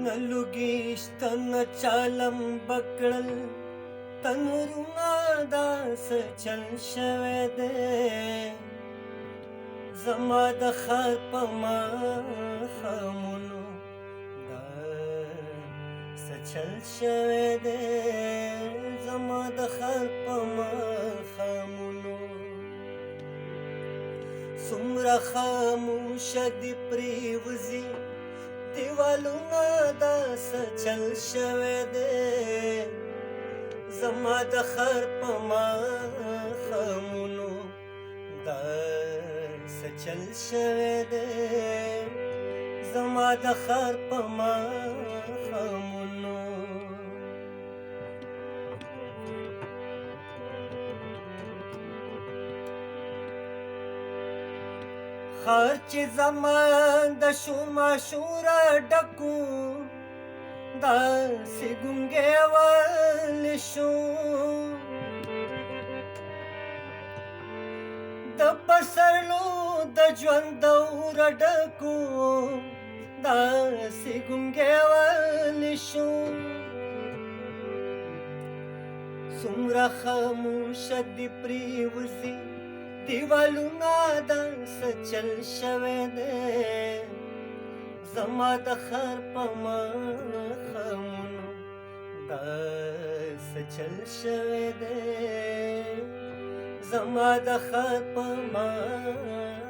न लुगीश्त न चालम बकड़ल तनुरुना दास चल शवे दे زما د خر په ماښامونو دا څه چل شوی دی زما د خر په ماښامونو څومره خاموشه دې پرېوځي دیوالونه دا څه چل شوی دی زما د خر په ماښامونو دا څه چل شوی دی زما د خر په ماښامونو ښار چې زما د شوماشوره ډکو داسې ګونګی ولې شو د پسرلو د ژوند دوره ډکو داسې ګونګی ولې شو څومره خاموشه دې پرېوځي دیوالونه دا څه چل شوی دی زما د خر په ماښامونو دا څه چل شوی دی زما د خر په ماښامونو